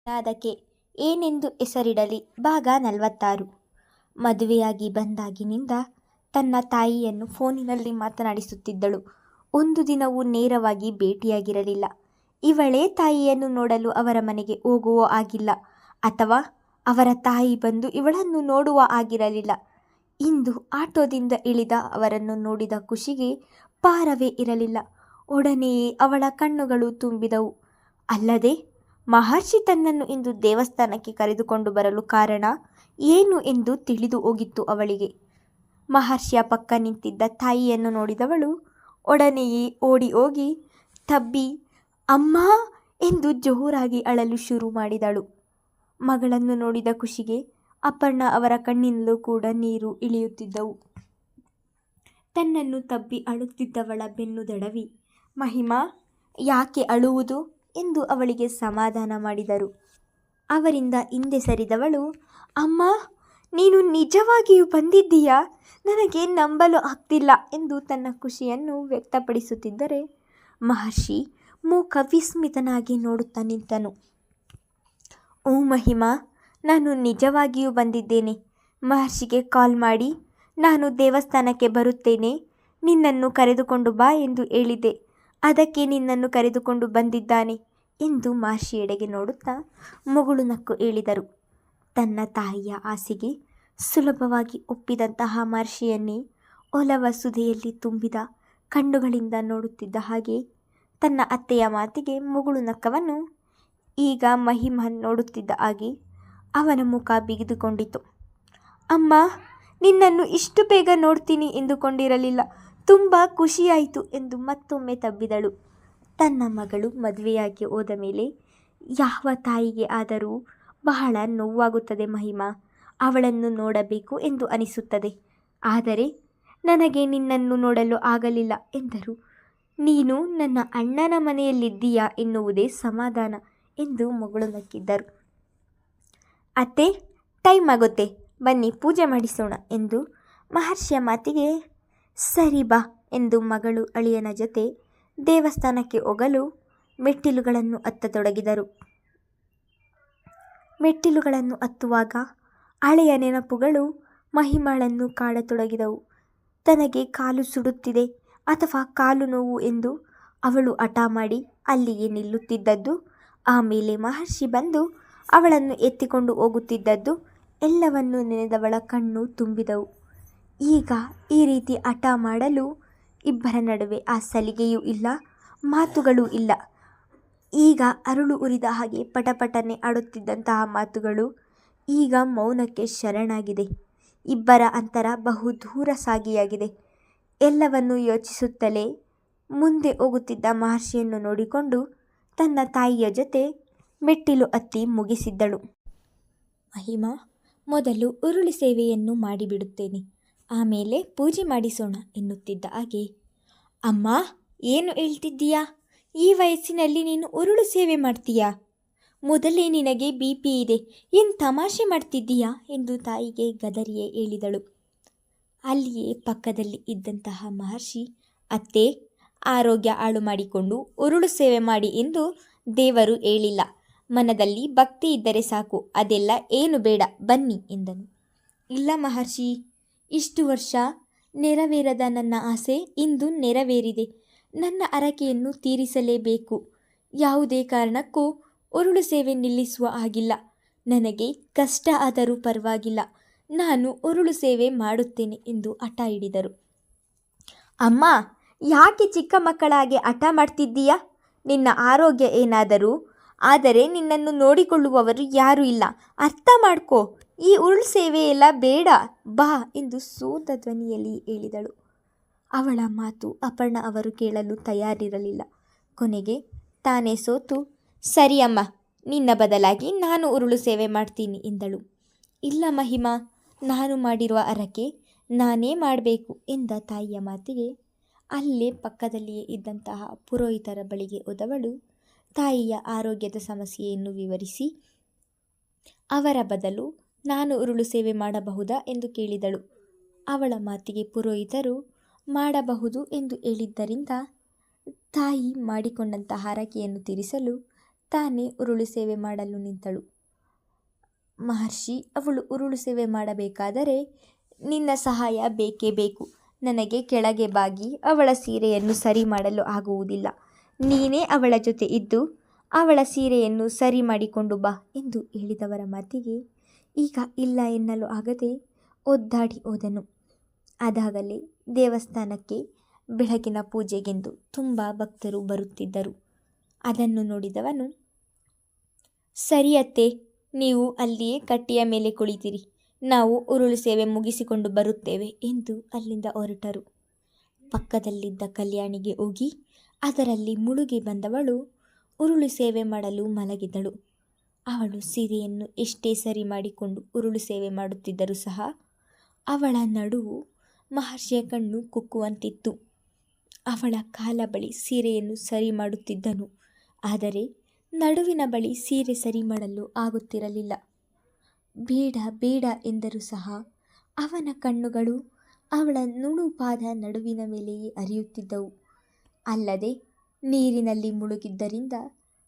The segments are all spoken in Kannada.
ಅದಕ್ಕೆ ಏನೆಂದು ಹೆಸರಿಡಲಿ ಭಾಗ 46. ಮದುವೆಯಾಗಿ ಬಂದಾಗಿನಿಂದ ತನ್ನ ತಾಯಿಯನ್ನು ಫೋನಿನಲ್ಲಿ ಮಾತನಾಡಿಸುತ್ತಿದ್ದಳು. ಒಂದು ದಿನವೂ ನೇರವಾಗಿ ಭೇಟಿಯಾಗಿರಲಿಲ್ಲ. ಇವಳೇ ತಾಯಿಯನ್ನು ನೋಡಲು ಅವರ ಮನೆಗೆ ಹೋಗುವ ಆಗಿಲ್ಲ, ಅಥವಾ ಅವರ ತಾಯಿ ಬಂದು ಇವಳನ್ನು ನೋಡುವ ಆಗಿರಲಿಲ್ಲ. ಇಂದು ಆಟೋದಿಂದ ಇಳಿದ ಅವರನ್ನು ನೋಡಿದ ಖುಷಿಗೆ ಪಾರವೇ ಇರಲಿಲ್ಲ. ಒಡನೆಯೇ ಅವಳ ಕಣ್ಣುಗಳು ತುಂಬಿದವು. ಅಲ್ಲದೆ ಮಹರ್ಷಿ ತನ್ನನ್ನು ಇಂದು ದೇವಸ್ಥಾನಕ್ಕೆ ಕರೆದುಕೊಂಡು ಬರಲು ಕಾರಣ ಏನು ಎಂದು ತಿಳಿದು ಹೋಗಿತ್ತು ಅವಳಿಗೆ. ಮಹರ್ಷಿಯ ಪಕ್ಕ ನಿಂತಿದ್ದ ತಾಯಿಯನ್ನು ನೋಡಿದವಳು ಒಡನೆಯೇ ಓಡಿ ಹೋಗಿ ತಬ್ಬಿ ಅಮ್ಮ ಎಂದು ಜೋರಾಗಿ ಅಳಲು ಶುರು ಮಾಡಿದಳು. ಮಗಳನ್ನು ನೋಡಿದ ಖುಷಿಗೆ ಅಪರ್ಣ ಅವರ ಕಣ್ಣಿನಲ್ಲೂ ಕೂಡ ನೀರು ಇಳಿಯುತ್ತಿದ್ದವು. ತನ್ನನ್ನು ತಬ್ಬಿ ಅಳುತ್ತಿದ್ದವಳ ಬೆನ್ನು ದಡವಿ ಮಹಿಮಾ, ಯಾಕೆ ಅಳುವುದು ಎಂದು ಅವಳಿಗೆ ಸಮಾಧಾನ ಮಾಡಿದರು. ಅವರಿಂದ ಹಿಂದೆ ಸರಿದವಳು, ಅಮ್ಮ, ನೀನು ನಿಜವಾಗಿಯೂ ಬಂದಿದ್ದೀಯಾ? ನನಗೆ ನಂಬಲು ಆಗ್ತಿಲ್ಲ ಎಂದು ತನ್ನ ಖುಷಿಯನ್ನು ವ್ಯಕ್ತಪಡಿಸುತ್ತಿದ್ದರೆ ಮಹರ್ಷಿ ಮೂಕ ವಿಸ್ಮಿತನಾಗಿ ನೋಡುತ್ತಾ ನಿಂತನು. ಓ ಮಹಿಮಾ, ನಾನು ನಿಜವಾಗಿಯೂ ಬಂದಿದ್ದೇನೆ. ಮಹರ್ಷಿಗೆ ಕಾಲ್ ಮಾಡಿ ನಾನು ದೇವಸ್ಥಾನಕ್ಕೆ ಬರುತ್ತೇನೆ, ನಿನ್ನನ್ನು ಕರೆದುಕೊಂಡು ಬಾ ಎಂದು ಹೇಳಿದ್ದೆ. ಅದಕ್ಕೆ ನಿನ್ನನ್ನು ಕರೆದುಕೊಂಡು ಬಂದಿದ್ದಾನೆ ಎಂದು ಮಹರ್ಷಿಯೆಡೆಗೆ ನೋಡುತ್ತಾ ಮುಗುಳು ನಕ್ಕು ಹೇಳಿದರು. ತನ್ನ ತಾಯಿಯ ಆಸೆಗೆ ಸುಲಭವಾಗಿ ಒಪ್ಪಿದಂತಹ ಮಹರ್ಷಿಯನ್ನೇ ಒಲವ ಸುಧೆಯಲ್ಲಿ ತುಂಬಿದ ಕಣ್ಣುಗಳಿಂದ ನೋಡುತ್ತಿದ್ದ ಹಾಗೆ ತನ್ನ ಅತ್ತೆಯ ಮಾತಿಗೆ ಮುಗುಳು ನಕ್ಕವನು ಈಗ ಮಹಿಮಾ ನೋಡುತ್ತಿದ್ದ ಹಾಗೆ ಅವನ ಮುಖ ಬಿಗಿದುಕೊಂಡಿತು. ಅಮ್ಮ, ನಿನ್ನನ್ನು ಇಷ್ಟು ಬೇಗ ನೋಡ್ತೀನಿ ಎಂದುಕೊಂಡಿರಲಿಲ್ಲ, ತುಂಬ ಖುಷಿಯಾಯಿತು ಎಂದು ಮತ್ತೊಮ್ಮೆ ತಬ್ಬಿದಳು. ತನ್ನ ಮಗಳು ಮದುವೆಯಾಗಿ ಹೋದ ಮೇಲೆ ಯಾವ ತಾಯಿಗೆ ಆದರೂ ಬಹಳ ನೋವಾಗುತ್ತದೆ ಮಹಿಮಾ. ಅವಳನ್ನು ನೋಡಬೇಕು ಎಂದು ಅನಿಸುತ್ತದೆ. ಆದರೆ ನನಗೆ ನಿನ್ನನ್ನು ನೋಡಲು ಆಗಲಿಲ್ಲ ಎಂದರು. ನೀನು ನನ್ನ ಅಣ್ಣನ ಮನೆಯಲ್ಲಿದ್ದೀಯಾ ಎನ್ನುವುದೇ ಸಮಾಧಾನ ಎಂದು ಮಗಳು ನಕ್ಕಿದ್ದರು. ಅತ್ತೆ, ಟೈಮ್ ಆಗುತ್ತೆ, ಬನ್ನಿ ಪೂಜೆ ಮಾಡಿಸೋಣ ಎಂದು ಮಹರ್ಷಿಯ ಮಾತಿಗೆ ಸರಿ ಬಾ ಎಂದು ಮಗಳು ಅಳಿಯನ ಜೊತೆ ದೇವಸ್ಥಾನಕ್ಕೆ ಹೋಗಲು ಮೆಟ್ಟಿಲುಗಳನ್ನು ಹತ್ತತೊಡಗಿದರು. ಮೆಟ್ಟಿಲುಗಳನ್ನು ಹತ್ತುವಾಗ ಹಳೆಯ ನೆನಪುಗಳು ಮಹಿಮಾಳನ್ನು ಕಾಡತೊಡಗಿದವು. ತನಗೆ ಕಾಲು ಸುಡುತ್ತಿದೆ ಅಥವಾ ಕಾಲು ನೋವು ಎಂದು ಅವಳು ಹಠ ಮಾಡಿ ಅಲ್ಲಿಗೆ ನಿಲ್ಲುತ್ತಿದ್ದದ್ದು, ಆಮೇಲೆ ಮಹರ್ಷಿ ಬಂದು ಅವಳನ್ನು ಎತ್ತಿಕೊಂಡು ಹೋಗುತ್ತಿದ್ದದ್ದು ಎಲ್ಲವನ್ನೂ ನೆನೆದವಳ ಕಣ್ಣು ತುಂಬಿದವು. ಈಗ ಈ ರೀತಿ ಹಠ ಮಾಡಲು ಇಬ್ಬರ ನಡುವೆ ಆ ಸಲಿಗೆಯೂ ಇಲ್ಲ, ಮಾತುಗಳೂ ಇಲ್ಲ. ಈಗ ಅರಳು ಉರಿದ ಹಾಗೆ ಪಟಪಟನೆ ಆಡುತ್ತಿದ್ದಂತಹ ಮಾತುಗಳು ಈಗ ಮೌನಕ್ಕೆ ಶರಣಾಗಿದೆ. ಇಬ್ಬರ ಅಂತರ ಬಹುದೂರ ಸಾಗಿಯಾಗಿದೆ. ಎಲ್ಲವನ್ನೂ ಯೋಚಿಸುತ್ತಲೇ ಮುಂದೆ ಹೋಗುತ್ತಿದ್ದ ಮಹರ್ಷಿಯನ್ನು ನೋಡಿಕೊಂಡು ತನ್ನ ತಾಯಿಯ ಜೊತೆ ಮೆಟ್ಟಿಲು ಹತ್ತಿ ಮುಗಿಸಿದ್ದಳು. ಮಹಿಮಾ, ಮೊದಲು ಉರುಳು ಸೇವೆಯನ್ನು ಮಾಡಿಬಿಡುತ್ತೇನೆ, ಆಮೇಲೆ ಪೂಜೆ ಮಾಡಿಸೋಣ ಎನ್ನುತ್ತಿದ್ದ ಹಾಗೆ. ಅಮ್ಮ, ಏನು ಹೇಳ್ತಿದ್ದೀಯಾ? ಈ ವಯಸ್ಸಿನಲ್ಲಿ ನೀನು ಉರುಳು ಸೇವೆ ಮಾಡ್ತೀಯಾ? ಮೊದಲೇ ನಿನಗೆ BP ಇದೆ, ಏನು ತಮಾಷೆ ಮಾಡ್ತಿದ್ದೀಯಾ ಎಂದು ತಾಯಿಗೆ ಗದರಿಯೇ ಹೇಳಿದಳು. ಅಲ್ಲಿಯೇ ಪಕ್ಕದಲ್ಲಿ ಇದ್ದಂತಹ ಮಹರ್ಷಿ, ಅತ್ತೆ, ಆರೋಗ್ಯ ಹಾಳು ಮಾಡಿಕೊಂಡು ಉರುಳು ಸೇವೆ ಮಾಡಿ ಎಂದು ದೇವರು ಹೇಳಿಲ್ಲ. ಮನದಲ್ಲಿ ಭಕ್ತಿ ಇದ್ದರೆ ಸಾಕು, ಅದೆಲ್ಲ ಏನು ಬೇಡ, ಬನ್ನಿ ಎಂದನು. ಇಲ್ಲ ಮಹರ್ಷಿ, ಇಷ್ಟು ವರ್ಷ ನೆರವೇರದ ನನ್ನ ಆಸೆ ಇಂದು ನೆರವೇರಿದೆ. ನನ್ನ ಹರಕೆಯನ್ನು ತೀರಿಸಲೇಬೇಕು. ಯಾವುದೇ ಕಾರಣಕ್ಕೂ ಉರುಳು ಸೇವೆ ನಿಲ್ಲಿಸುವ ಹಾಗಿಲ್ಲ. ನನಗೆ ಕಷ್ಟ ಆದರೂ ಪರವಾಗಿಲ್ಲ, ನಾನು ಉರುಳು ಸೇವೆ ಮಾಡುತ್ತೇನೆ ಎಂದು ಹಠ ಹಿಡಿದರು. ಅಮ್ಮ, ಯಾಕೆ ಚಿಕ್ಕ ಮಕ್ಕಳ ಹಾಗೆ ಹಠ ಮಾಡ್ತಿದ್ದೀಯಾ? ನಿನ್ನ ಆರೋಗ್ಯ ಏನಾದರೂ ಆದರೆ ನಿನ್ನನ್ನು ನೋಡಿಕೊಳ್ಳುವವರು ಯಾರೂ ಇಲ್ಲ, ಅರ್ಥ ಮಾಡ್ಕೋ. ಈ ಉರುಳು ಸೇವೆ ಎಲ್ಲ ಬೇಡ, ಬಾ ಎಂದು ಸೋತ ಧ್ವನಿಯಲ್ಲಿ ಹೇಳಿದಳು. ಅವಳ ಮಾತು ಅಪರ್ಣ ಅವರು ಕೇಳಲು ತಯಾರಿರಲಿಲ್ಲ. ಕೊನೆಗೆ ತಾನೇ ಸೋತು, ಸರಿ ಅಮ್ಮ, ನಿನ್ನ ಬದಲಾಗಿ ನಾನು ಉರುಳು ಸೇವೆ ಮಾಡ್ತೀನಿ ಎಂದಳು. ಇಲ್ಲ ಮಹಿಮಾ, ನಾನು ಮಾಡಿರುವ ಹರಕೆ ನಾನೇ ಮಾಡಬೇಕು ಎಂದ ತಾಯಿಯ ಮಾತಿಗೆ ಅಲ್ಲೇ ಪಕ್ಕದಲ್ಲಿಯೇ ಇದ್ದಂತಹ ಪುರೋಹಿತರ ಬಳಿಗೆ ಹೋದವಳು ತಾಯಿಯ ಆರೋಗ್ಯದ ಸಮಸ್ಯೆಯನ್ನು ವಿವರಿಸಿ ಅವರ ಬದಲು ನಾನು ಉರುಳು ಸೇವೆ ಮಾಡಬಹುದಾ ಎಂದು ಕೇಳಿದಳು. ಅವಳ ಮಾತಿಗೆ ಪುರೋಹಿತರು ಮಾಡಬಹುದು ಎಂದು ಹೇಳಿದ್ದರಿಂದ ತಾಯಿ ಮಾಡಿಕೊಂಡಂತಹ ಹರಕೆಯನ್ನು ತೀರಿಸಲು ತಾನೇ ಉರುಳು ಸೇವೆ ಮಾಡಲು ನಿಂತಳು. ಮಹರ್ಷಿ, ಅವಳು ಉರುಳು ಸೇವೆ ಮಾಡಬೇಕಾದರೆ ನಿನ್ನ ಸಹಾಯ ಬೇಕೇ ಬೇಕು. ನನಗೆ ಕೆಳಗೆ ಬಾಗಿ ಅವಳ ಸೀರೆಯನ್ನು ಸರಿ ಮಾಡಲು ಆಗುವುದಿಲ್ಲ. ನೀನೇ ಅವಳ ಜೊತೆ ಇದ್ದು ಅವಳ ಸೀರೆಯನ್ನು ಸರಿ ಮಾಡಿಕೊಂಡು ಬಾ ಎಂದು ಹೇಳಿದವರ ಮಾತಿಗೆ ಈಗ ಇಲ್ಲ ಎನ್ನಲು ಆಗದೆ ಒದ್ದಾಡಿ ಹೋದನು. ಅದಾಗಲೇ ದೇವಸ್ಥಾನಕ್ಕೆ ಬೆಳಗಿನ ಪೂಜೆಗೆಂದು ತುಂಬ ಭಕ್ತರು ಬರುತ್ತಿದ್ದರು. ಅದನ್ನು ನೋಡಿದವನು, ಸರಿಯತ್ತೆ, ನೀವು ಅಲ್ಲಿಯೇ ಕಟ್ಟಿಯ ಮೇಲೆ ಕುಳಿತಿರಿ, ನಾವು ಉರುಳು ಸೇವೆ ಮುಗಿಸಿಕೊಂಡು ಬರುತ್ತೇವೆ ಎಂದು ಅಲ್ಲಿಂದ ಹೊರಟರು. ಪಕ್ಕದಲ್ಲಿದ್ದ ಕಲ್ಯಾಣಿಗೆ ಹೋಗಿ ಅದರಲ್ಲಿ ಮುಳುಗಿ ಬಂದವಳು ಉರುಳು ಸೇವೆ ಮಾಡಲು ಮಲಗಿದಳು. ಅವಳು ಸೀರೆಯನ್ನು ಎಷ್ಟೇ ಸರಿ ಮಾಡಿಕೊಂಡು ಉರುಳು ಸೇವೆ ಮಾಡುತ್ತಿದ್ದರೂ ಸಹ ಅವಳ ನಡುವು ಮಹರ್ಷಿಯ ಕಣ್ಣು ಕುಕ್ಕುವಂತಿತ್ತು. ಅವಳ ಕಾಲ ಬಳಿ ಸೀರೆಯನ್ನು ಸರಿ ಮಾಡುತ್ತಿದ್ದನು, ಆದರೆ ನಡುವಿನ ಬಳಿ ಸೀರೆ ಸರಿ ಮಾಡಲು ಆಗುತ್ತಿರಲಿಲ್ಲ. ಬೇಡ ಬೇಡ ಎಂದರೂ ಸಹ ಅವನ ಕಣ್ಣುಗಳು ಅವಳ ನುಣುಪಾದ ನಡುವಿನ ಮೇಲೆಯೇ ಹರಿಯುತ್ತಿದ್ದವು. ಅಲ್ಲದೆ ನೀರಿನಲ್ಲಿ ಮುಳುಗಿದ್ದರಿಂದ,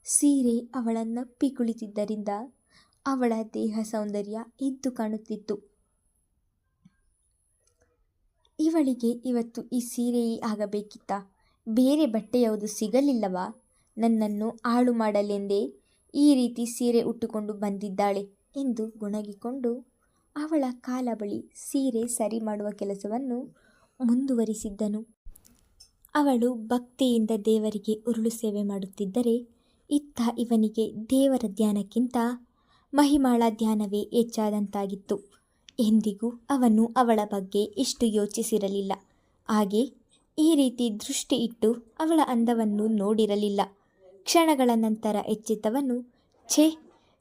ಸೀರೆ ಅವಳನ್ನಪ್ಪಿ ಕುಳಿತಿದ್ದರಿಂದ ಅವಳ ದೇಹ ಸೌಂದರ್ಯ ಎದ್ದು ಕಾಣುತ್ತಿತ್ತು. ಇವಳಿಗೆ ಇವತ್ತು ಈ ಸೀರೆಯೇ ಆಗಬೇಕಿತ್ತ? ಬೇರೆ ಬಟ್ಟೆ ಯಾವುದು ಸಿಗಲಿಲ್ಲವಾ? ನನ್ನನ್ನು ಹಾಳು ಮಾಡಲೆಂದೇ ಈ ರೀತಿ ಸೀರೆ ಉಟ್ಟುಕೊಂಡು ಬಂದಿದ್ದಾಳೆ ಎಂದು ಗೊಣಗಿಕೊಂಡು ಅವಳ ಕಾಲ ಬಳಿ ಸೀರೆ ಸರಿ ಮಾಡುವ ಕೆಲಸವನ್ನು ಮುಂದುವರಿಸಿದ್ದನು. ಅವಳು ಭಕ್ತಿಯಿಂದ ದೇವರಿಗೆ ಉರುಳು ಸೇವೆ ಮಾಡುತ್ತಿದ್ದರೆ, ಇತ್ತ ಇವನಿಗೆ ದೇವರ ಧ್ಯಾನಕ್ಕಿಂತ ಮಹಿಮಾಳ ಧ್ಯಾನವೇ ಹೆಚ್ಚಾದಂತಾಗಿತ್ತು. ಎಂದಿಗೂ ಅವನು ಅವಳ ಬಗ್ಗೆ ಇಷ್ಟು ಯೋಚಿಸಿರಲಿಲ್ಲ. ಹಾಗೆ ಈ ರೀತಿ ದೃಷ್ಟಿ ಇಟ್ಟು ಅವಳ ಅಂದವನ್ನು ನೋಡಿರಲಿಲ್ಲ. ಕ್ಷಣಗಳ ನಂತರ ಎಚ್ಚೆತ್ತವನು, ಛೇ,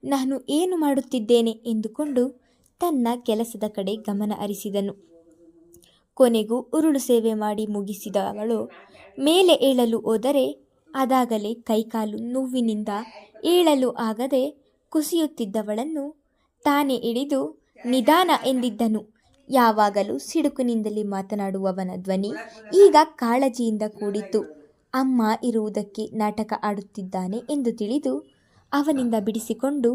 ನಾನು ಏನು ಮಾಡುತ್ತಿದ್ದೇನೆ ಎಂದುಕೊಂಡು ತನ್ನ ಕೆಲಸದ ಕಡೆ ಗಮನ ಹರಿಸಿದನು. ಕೊನೆಗೂ ಉರುಳು ಸೇವೆ ಮಾಡಿ ಮುಗಿಸಿದ ಅವಳು ಮೇಲೆ ಏಳಲು ಹೋದರೆ ಅದಾಗಲೇ ಕೈಕಾಲು ನೋವಿನಿಂದ ಏಳಲು ಆಗದೆ ಕುಸಿಯುತ್ತಿದ್ದವಳನ್ನು ತಾನೇ ಹಿಡಿದು ನಿಧಾನ ಎಂದಿದ್ದನು. ಯಾವಾಗಲೂ ಸಿಡುಕಿನಿಂದಲೇ ಮಾತನಾಡುವವನ ಧ್ವನಿ ಈಗ ಕಾಳಜಿಯಿಂದ ಕೂಡಿತ್ತು. ಅಮ್ಮ ಇರುವುದಕ್ಕೆ ನಾಟಕ ಆಡುತ್ತಿದ್ದಾನೆ ಎಂದು ತಿಳಿದು ಅವನಿಂದ ಬಿಡಿಸಿಕೊಂಡು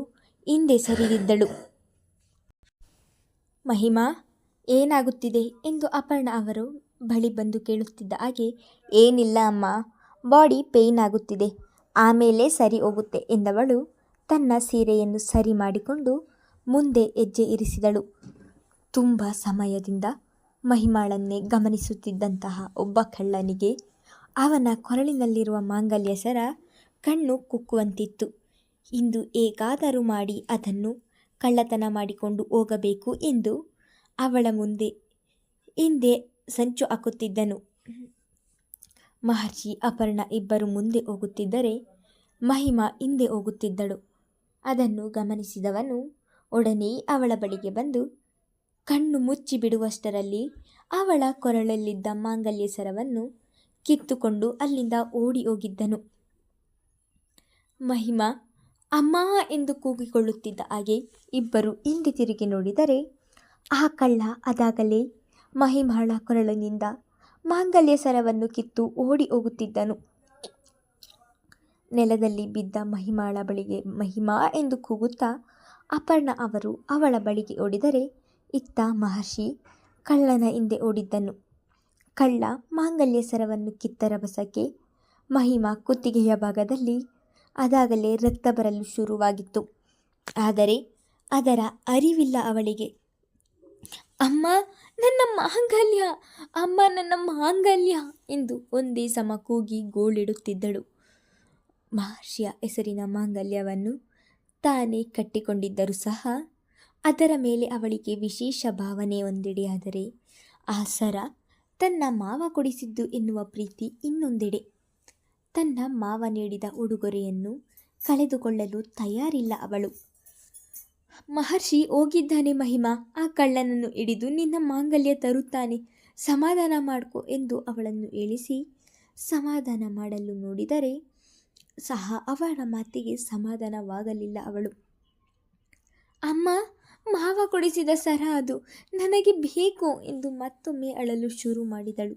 ಹಿಂದೆ ಸರಿದಿದ್ದಳು. ಮಹಿಮಾ, ಏನಾಗುತ್ತಿದೆ ಎಂದು ಅಪರ್ಣ ಅವರು ಬಳಿ ಬಂದು ಕೇಳುತ್ತಿದ್ದ ಹಾಗೆ, ಏನಿಲ್ಲ ಅಮ್ಮ, ಬಾಡಿ ಪೇಯ್ನ್ ಆಗುತ್ತಿದೆ, ಆಮೇಲೆ ಸರಿ ಹೋಗುತ್ತೆ ಎಂದವಳು ತನ್ನ ಸೀರೆಯನ್ನು ಸರಿ ಮಾಡಿಕೊಂಡು ಮುಂದೆ ಹೆಜ್ಜೆ ಇರಿಸಿದಳು. ತುಂಬ ಸಮಯದಿಂದ ಮಹಿಮಾಳನ್ನೇ ಗಮನಿಸುತ್ತಿದ್ದಂತಹ ಒಬ್ಬ ಕಳ್ಳನಿಗೆ ಅವನ ಕೊರಳಿನಲ್ಲಿರುವ ಮಾಂಗಲ್ಯ ಸರ ಕಣ್ಣು ಕುಕ್ಕುವಂತಿತ್ತು. ಇಂದು ಹೇಗಾದರೂ ಮಾಡಿ ಅದನ್ನು ಕಳ್ಳತನ ಮಾಡಿಕೊಂಡು ಹೋಗಬೇಕು ಎಂದು ಅವಳ ಹಿಂದೆ ಸಂಚು ಹಾಕುತ್ತಿದ್ದನು. ಮಹರ್ಷಿ, ಅಪರ್ಣ ಇಬ್ಬರು ಮುಂದೆ ಹೋಗುತ್ತಿದ್ದರೆ ಮಹಿಮಾ ಹಿಂದೆ ಹೋಗುತ್ತಿದ್ದಳು. ಅದನ್ನು ಗಮನಿಸಿದವನು ಒಡನೆ ಅವಳ ಬಳಿಗೆ ಬಂದು ಕಣ್ಣು ಮುಚ್ಚಿ ಬಿಡುವಷ್ಟರಲ್ಲಿ ಅವಳ ಕೊರಳಲ್ಲಿದ್ದ ಮಾಂಗಲ್ಯ ಸರವನ್ನು ಕಿತ್ತುಕೊಂಡು ಅಲ್ಲಿಂದ ಓಡಿ ಹೋಗಿದ್ದನು. ಮಹಿಮಾ ಅಮ್ಮ ಎಂದು ಕೂಗಿಕೊಳ್ಳುತ್ತಿದ್ದ ಹಾಗೆ ಇಬ್ಬರು ಹಿಂದೆ ತಿರುಗಿ ನೋಡಿದರೆ ಆ ಕಳ್ಳ ಅದಾಗಲೇ ಮಹಿಮಾಳ ಕೊರಳಿನಿಂದ ಮಾಂಗಲ್ಯ ಸರವನ್ನು ಕಿತ್ತು ಓಡಿ ಹೋಗುತ್ತಿದ್ದನು. ನೆಲದಲ್ಲಿ ಬಿದ್ದ ಮಹಿಮಾಳ ಬಳಿಗೆ ಮಹಿಮಾ ಎಂದು ಕೂಗುತ್ತಾ ಅಪರ್ಣ ಅವರು ಅವಳ ಬಳಿಗೆ ಓಡಿದರೆ, ಇತ್ತ ಮಹರ್ಷಿ ಕಳ್ಳನ ಹಿಂದೆ ಓಡಿದ್ದನು. ಕಳ್ಳ ಮಾಂಗಲ್ಯ ಸರವನ್ನು ಕಿತ್ತ ರಭಸಕ್ಕೆ ಮಹಿಮಾ ಕುತ್ತಿಗೆಯ ಭಾಗದಲ್ಲಿ ಅದಾಗಲೇ ರಕ್ತ ಬರಲು ಶುರುವಾಗಿತ್ತು. ಆದರೆ ಅದರ ಅರಿವಿಲ್ಲ ಅವಳಿಗೆ. ಅಮ್ಮ, ನನ್ನ ಮಾಂಗಲ್ಯ, ಅಮ್ಮ, ನನ್ನ ಮಾಂಗಲ್ಯ ಎಂದು ಒಂದೇ ಸಮ ಕೂಗಿ ಗೋಳಿಡುತ್ತಿದ್ದಳು. ಮಹರ್ಷಿಯ ಹೆಸರಿನ ಮಾಂಗಲ್ಯವನ್ನು ತಾನೇ ಕಟ್ಟಿಕೊಂಡಿದ್ದರೂ ಸಹ ಅದರ ಮೇಲೆ ಅವಳಿಗೆ ವಿಶೇಷ ಭಾವನೆ ಒಂದೆಡೆಯಾದರೆ, ಆ ಸರ ತನ್ನ ಮಾವ ಕೊಡಿಸಿದ್ದು ಎನ್ನುವ ಪ್ರೀತಿ ಇನ್ನೊಂದೆಡೆ. ತನ್ನ ಮಾವ ನೀಡಿದ ಉಡುಗೊರೆಯನ್ನು ಕಳೆದುಕೊಳ್ಳಲು ತಯಾರಿಲ್ಲ ಅವಳು. ಮಹರ್ಷಿ ಹೋಗಿದ್ದಾನೆ ಮಹಿಮಾ, ಆ ಕಳ್ಳನನ್ನು ಹಿಡಿದು ನಿನ್ನ ಮಾಂಗಲ್ಯ ತರುತ್ತಾನೆ, ಸಮಾಧಾನ ಮಾಡ್ಕೊ ಎಂದು ಅವಳನ್ನು ಹೇಳಿಸಿ ಸಮಾಧಾನ ಮಾಡಲು ನೋಡಿದರೆ ಸಹ ಅವಳ ಮಾತಿಗೆ ಸಮಾಧಾನವಾಗಲಿಲ್ಲ ಅವಳು. ಅಮ್ಮ, ಮಾವ ಕೊಡಿಸಿದ ಸರ ಅದು, ನನಗೆ ಬೇಕು ಎಂದು ಮತ್ತೊಮ್ಮೆ ಅಳಲು ಶುರು ಮಾಡಿದಳು.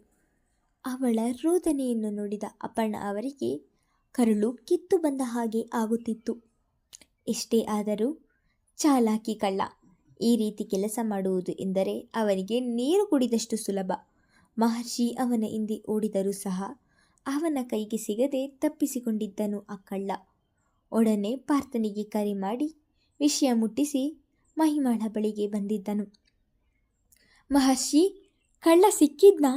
ಅವಳ ರೋದನೆಯನ್ನು ನೋಡಿದ ಅಪರ್ಣ ಅವರಿಗೆ ಕರುಳು ಕಿತ್ತು ಬಂದ ಹಾಗೆ ಆಗುತ್ತಿತ್ತು. ಎಷ್ಟೇ ಆದರೂ ಚಾಲಾಕಿ ಕಳ್ಳ. ಈ ರೀತಿ ಕೆಲಸ ಮಾಡುವುದು ಎಂದರೆ ಅವನಿಗೆ ನೀರು ಕುಡಿದಷ್ಟು ಸುಲಭ. ಮಹರ್ಷಿ ಅವನ ಹಿಂದೆ ಓಡಿದರೂ ಸಹ ಅವನ ಕೈಗೆ ಸಿಗದೆ ತಪ್ಪಿಸಿಕೊಂಡಿದ್ದನು ಆ ಕಳ್ಳ. ಒಡನೆ ಪಾರ್ಥನಿಗೆ ಕರೆ ಮಾಡಿ ವಿಷಯ ಮುಟ್ಟಿಸಿ ಮಹಿಮಾಳ ಬಳಿಗೆ ಬಂದಿದ್ದನು. ಮಹರ್ಷಿ, ಕಳ್ಳ ಸಿಕ್ಕಿದ್ನಾ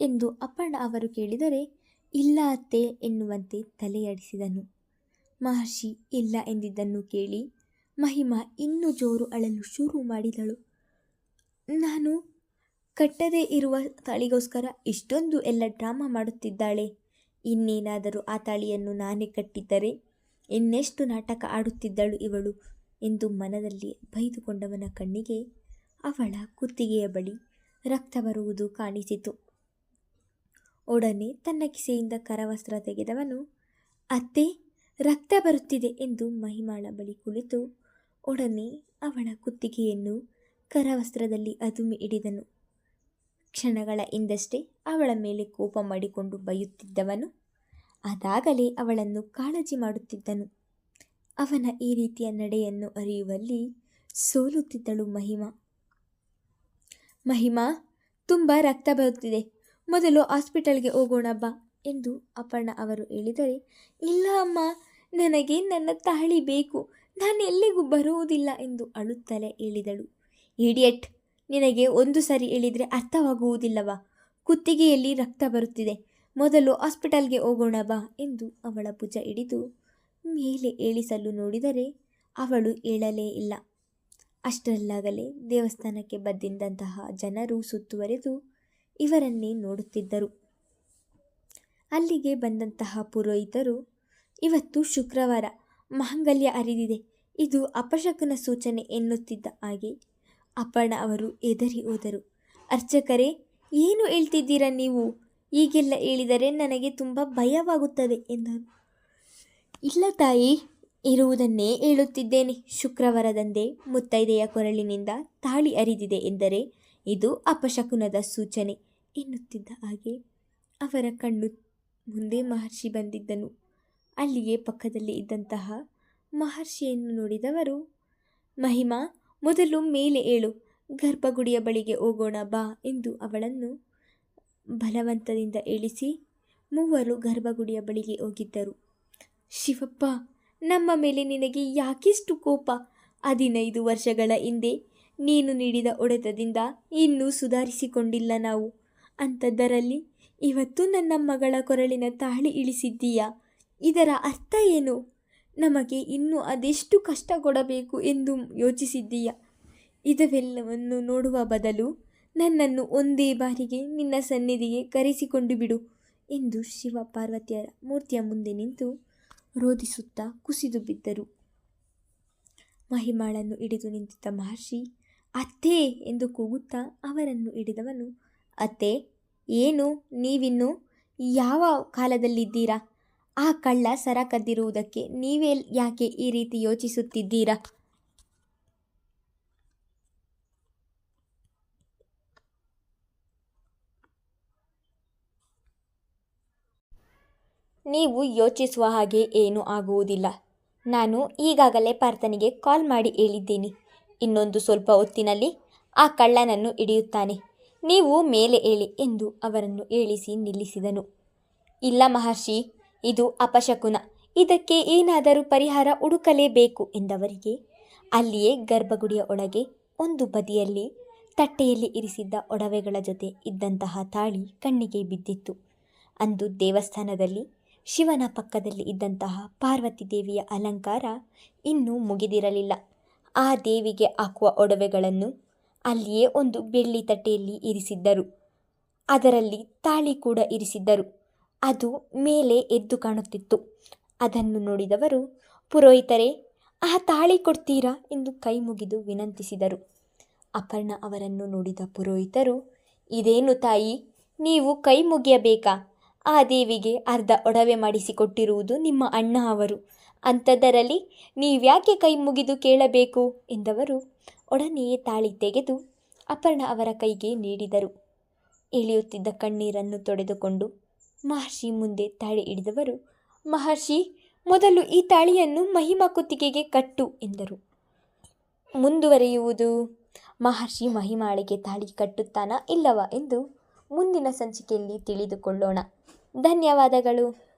ಎಂದು ಅಪ್ಪಣ್ಣ ಅವರು ಕೇಳಿದರೆ, ಇಲ್ಲ ಅತ್ತೆ ಎನ್ನುವಂತೆ ತಲೆಯಾಡಿಸಿದನು. ಮಹರ್ಷಿ ಇಲ್ಲ ಎಂದಿದ್ದನ್ನು ಕೇಳಿ ಮಹಿಮಾ ಇನ್ನೂ ಜೋರು ಅಳಲು ಶುರು ಮಾಡಿದಳು. ನಾನು ಕಟ್ಟದೇ ಇರುವ ತಾಳಿಗೋಸ್ಕರ ಇಷ್ಟೊಂದು ಎಲ್ಲ ಡ್ರಾಮಾ ಮಾಡುತ್ತಿದ್ದಾಳೆ. ಇನ್ನೇನಾದರೂ ಆ ತಾಳಿಯನ್ನು ನಾನೇ ಕಟ್ಟಿದ್ದರೆ ಇನ್ನೆಷ್ಟು ನಾಟಕ ಆಡುತ್ತಿದ್ದಳು ಇವಳು ಎಂದು ಮನದಲ್ಲಿ ಬೈದುಕೊಂಡವನ ಕಣ್ಣಿಗೆ ಅವಳ ಕುತ್ತಿಗೆಯ ಬಳಿ ರಕ್ತ ಬರುವುದು ಕಾಣಿಸಿತು. ಒಡನೆ ತನ್ನ ಕಿಸೆಯಿಂದ ಕರವಸ್ತ್ರ ತೆಗೆದವನು, ಅತ್ತೆ, ರಕ್ತ ಬರುತ್ತಿದೆ ಎಂದು ಮಹಿಮಾಳ ಬಳಿ ಕುಳಿತು ಒಡನೆ ಅವಳ ಕುತ್ತಿಗೆಯನ್ನು ಕರವಸ್ತ್ರದಲ್ಲಿ ಅದುಮಿ ಹಿಡಿದನು. ಕ್ಷಣಗಳ ಹಿಂದಷ್ಟೇ ಅವಳ ಮೇಲೆ ಕೋಪ ಮಾಡಿಕೊಂಡು ಬೈಯುತ್ತಿದ್ದವನು ಅದಾಗಲೇ ಅವಳನ್ನು ಕಾಳಜಿ ಮಾಡುತ್ತಿದ್ದನು. ಅವನ ಈ ರೀತಿಯ ನಡೆಯನ್ನು ಅರಿಯುವಲ್ಲಿ ಸೋಲುತ್ತಿದ್ದಳು ಮಹಿಮಾ. ಮಹಿಮಾ, ತುಂಬ ರಕ್ತ ಬರುತ್ತಿದೆ, ಮೊದಲು ಹಾಸ್ಪಿಟಲ್ಗೆ ಹೋಗೋಣ ಬಾ ಎಂದು ಅಪರ್ಣ ಅವರು ಹೇಳಿದರೆ, ಇಲ್ಲ ಅಮ್ಮ, ನನಗೆ ನನ್ನ ತಾಳಿ ಬೇಕು, ನಾನು ಎಲ್ಲಿಗೂ ಬರುವುದಿಲ್ಲ ಎಂದು ಅಳುತ್ತಲೇ ಹೇಳಿದಳು. ಇಡಿಯಟ್, ನಿನಗೆ ಒಂದು ಸರಿ ಹೇಳಿದರೆ ಅರ್ಥವಾಗುವುದಿಲ್ಲವಾ? ಕುತ್ತಿಗೆಯಲ್ಲಿ ರಕ್ತ ಬರುತ್ತಿದೆ, ಮೊದಲು ಹಾಸ್ಪಿಟಲ್ಗೆ ಹೋಗೋಣ ಬಾ ಎಂದು ಅವಳ ಭುಜ ಹಿಡಿದು ಮೇಲೆ ಏಳಿಸಲು ನೋಡಿದರೆ ಅವಳು ಏಳಲೇ ಇಲ್ಲ. ಅಷ್ಟರಲ್ಲಾಗಲೇ ದೇವಸ್ಥಾನಕ್ಕೆ ಬಂದಿದ್ದಂತಹ ಜನರು ಸುತ್ತುವರೆದು ಇವರನ್ನೇ ನೋಡುತ್ತಿದ್ದರು. ಅಲ್ಲಿಗೆ ಬಂದಂತಹ ಪುರೋಹಿತರು, ಇವತ್ತು ಶುಕ್ರವಾರ, ಮಾಂಗಲ್ಯ ಹರಿದಿದೆ, ಇದು ಅಪಶಕುನ ಸೂಚನೆ ಎನ್ನುತ್ತಿದ್ದ ಹಾಗೆ ಅಪರ್ಣ ಅವರು ಎದರಿ ಹೋದರು. ಅರ್ಚಕರೇ, ಏನು ಹೇಳ್ತಿದ್ದೀರಾ ನೀವು? ಹೀಗೆಲ್ಲ ಹೇಳಿದರೆ ನನಗೆ ತುಂಬ ಭಯವಾಗುತ್ತದೆ ಎಂದರು. ಇಲ್ಲ ತಾಯಿ, ಇರುವುದನ್ನೇ ಹೇಳುತ್ತಿದ್ದೇನೆ. ಶುಕ್ರವಾರದಂದೇ ಮುತ್ತೈದೆಯ ಕೊರಳಿನಿಂದ ತಾಳಿ ಹರಿದಿದೆ ಎಂದರೆ ಇದು ಅಪಶಕುನದ ಸೂಚನೆ ಎನ್ನುತ್ತಿದ್ದ ಹಾಗೆ ಅವರ ಕಣ್ಣು ಮುಂದೆ ಮಹರ್ಷಿ ಬಂದಿದ್ದನು. ಅಲ್ಲಿಯೇ ಪಕ್ಕದಲ್ಲಿ ಇದ್ದಂತಹ ಮಹರ್ಷಿಯನ್ನು ನೋಡಿದವರು, ಮಹಿಮಾ, ಮೊದಲು ಮೇಲೆ ಏಳು, ಗರ್ಭಗುಡಿಯ ಬಳಿಗೆ ಹೋಗೋಣ ಬಾ ಎಂದು ಅವಳನ್ನು ಬಲವಂತದಿಂದ ಇಳಿಸಿ ಮೂವರು ಗರ್ಭಗುಡಿಯ ಬಳಿಗೆ ಹೋಗಿದ್ದರು. ಶಿವಪ್ಪ, ನಮ್ಮ ಮೇಲೆ ನಿನಗೆ ಯಾಕೆಷ್ಟು ಕೋಪ? 15 ವರ್ಷಗಳ ಹಿಂದೆ ನೀನು ನೀಡಿದ ಹೊಡೆತದಿಂದ ಇನ್ನೂ ಸುಧಾರಿಸಿಕೊಂಡಿಲ್ಲ ನಾವು. ಅಂಥದ್ದರಲ್ಲಿ ಇವತ್ತು ನನ್ನ ಮಗಳ ಕೊರಳಿನ ತಾಳಿ ಇಳಿಸಿದ್ದೀಯಾ? ಇದರ ಅರ್ಥ ಏನು? ನಮಗೆ ಇನ್ನೂ ಅದೆಷ್ಟು ಕಷ್ಟ ಕೊಡಬೇಕು ಎಂದು ಯೋಚಿಸಿದ್ದೀಯಾ? ಇದವೆಲ್ಲವನ್ನು ನೋಡುವ ಬದಲು ನನ್ನನ್ನು ಒಂದೇ ಬಾರಿಗೆ ನಿನ್ನ ಸನ್ನಿಧಿಗೆ ಕರೆಸಿಕೊಂಡು ಬಿಡು ಎಂದು ಶಿವ ಪಾರ್ವತಿಯರ ಮೂರ್ತಿಯ ಮುಂದೆ ನಿಂತು ರೋಧಿಸುತ್ತಾ ಕುಸಿದು ಬಿದ್ದರು. ಮಹಿಮಾಳನ್ನು ಹಿಡಿದು ನಿಂತಿದ್ದ ಮಹರ್ಷಿ, ಅತ್ತೆ ಎಂದು ಕೂಗುತ್ತಾ ಅವರನ್ನು ಹಿಡಿದವನು, ಅತ್ತೆ, ಏನು ನೀವಿನ್ನು ಯಾವ ಕಾಲದಲ್ಲಿದ್ದೀರಾ? ಆ ಕಳ್ಳ ಸರ ಕದ್ದಿರುವುದಕ್ಕೆ ನೀವೇ ಯಾಕೆ ಈ ರೀತಿ ಯೋಚಿಸುತ್ತಿದ್ದೀರಾ? ನೀವು ಯೋಚಿಸುವ ಹಾಗೆ ಏನೂ ಆಗುವುದಿಲ್ಲ. ನಾನು ಈಗಾಗಲೇ ಪಾರ್ಥನಿಗೆ ಕಾಲ್ ಮಾಡಿ ಹೇಳಿದ್ದೀನಿ. ಇನ್ನೊಂದು ಸ್ವಲ್ಪ ಹೊತ್ತಿನಲ್ಲಿ ಆ ಕಳ್ಳನನ್ನು ಹಿಡಿಯುತ್ತಾನೆ. ನೀವು ಮೇಲೆ ಹೇಳಿ ಎಂದು ಅವರನ್ನು ಏಳಿಸಿ ನಿಲ್ಲಿಸಿದನು. ಇಲ್ಲ ಮಹರ್ಷಿ, ಇದು ಅಪಶಕುನ, ಇದಕ್ಕೆ ಏನಾದರೂ ಪರಿಹಾರ ಹುಡುಕಲೇಬೇಕು ಎಂದವರಿಗೆ ಅಲ್ಲಿಯೇ ಗರ್ಭಗುಡಿಯ ಒಳಗೆ ಒಂದು ಬದಿಯಲ್ಲಿ ತಟ್ಟೆಯಲ್ಲಿ ಇರಿಸಿದ್ದ ಒಡವೆಗಳ ಜೊತೆ ಇದ್ದಂತಹ ತಾಳಿ ಕಣ್ಣಿಗೆ ಬಿದ್ದಿತ್ತು. ಅಂದು ದೇವಸ್ಥಾನದಲ್ಲಿ ಶಿವನ ಪಕ್ಕದಲ್ಲಿ ಇದ್ದಂತಹ ಪಾರ್ವತಿ ದೇವಿಯ ಅಲಂಕಾರ ಇನ್ನೂ ಮುಗಿದಿರಲಿಲ್ಲ. ಆ ದೇವಿಗೆ ಹಾಕುವ ಒಡವೆಗಳನ್ನು ಅಲ್ಲಿಯೇ ಒಂದು ಬೆಳ್ಳಿ ತಟ್ಟೆಯಲ್ಲಿ ಇರಿಸಿದ್ದರು. ಅದರಲ್ಲಿ ತಾಳಿ ಕೂಡ ಇರಿಸಿದ್ದರು. ಅದು ಮೇಲೆ ಎದ್ದು ಕಾಣುತ್ತಿತ್ತು. ಅದನ್ನು ನೋಡಿದವರು, ಪುರೋಹಿತರೇ, ಆ ತಾಳಿ ಕೊಡ್ತೀರಾ ಎಂದು ಕೈ ಮುಗಿದು ವಿನಂತಿಸಿದರು. ಅಪರ್ಣ ಅವರನ್ನು ನೋಡಿದ ಪುರೋಹಿತರು, ಇದೇನು ತಾಯಿ, ನೀವು ಕೈ ಮುಗಿಯಬೇಕಾ? ಆ ದೇವಿಗೆ ಅರ್ಧ ಒಡವೆ ಮಾಡಿಸಿಕೊಟ್ಟಿರುವುದು ನಿಮ್ಮ ಅಣ್ಣ ಅವರು. ಅಂಥದ್ದರಲ್ಲಿ ನೀವ್ಯಾಕೆ ಕೈ ಮುಗಿದು ಕೇಳಬೇಕು ಎಂದವರು ಒಡನೆಯೇ ತಾಳಿ ತೆಗೆದು ಅಪರ್ಣ ಅವರ ಕೈಗೆ ನೀಡಿದರು. ಇಳಿಯುತ್ತಿದ್ದ ಕಣ್ಣೀರನ್ನು ತೊಡೆದುಕೊಂಡು ಮಹರ್ಷಿ ಮುಂದೆ ತಾಳಿ ಹಿಡಿದವರು ಮಹರ್ಷಿ, ಮೊದಲು ಈ ತಾಳಿಯನ್ನು ಮಹಿಮಾ ಕುತ್ತಿಗೆಗೆ ಕಟ್ಟು ಎಂದರು. ಮುಂದುವರಿಯುವುದು. ಮಹರ್ಷಿ ಮಹಿಮಾಳಿಗೆ ತಾಳಿ ಕಟ್ಟುತ್ತಾನಾ ಇಲ್ಲವಾ ಎಂದು ಮುಂದಿನ ಸಂಚಿಕೆಯಲ್ಲಿ ತಿಳಿದುಕೊಳ್ಳೋಣ. ಧನ್ಯವಾದಗಳು.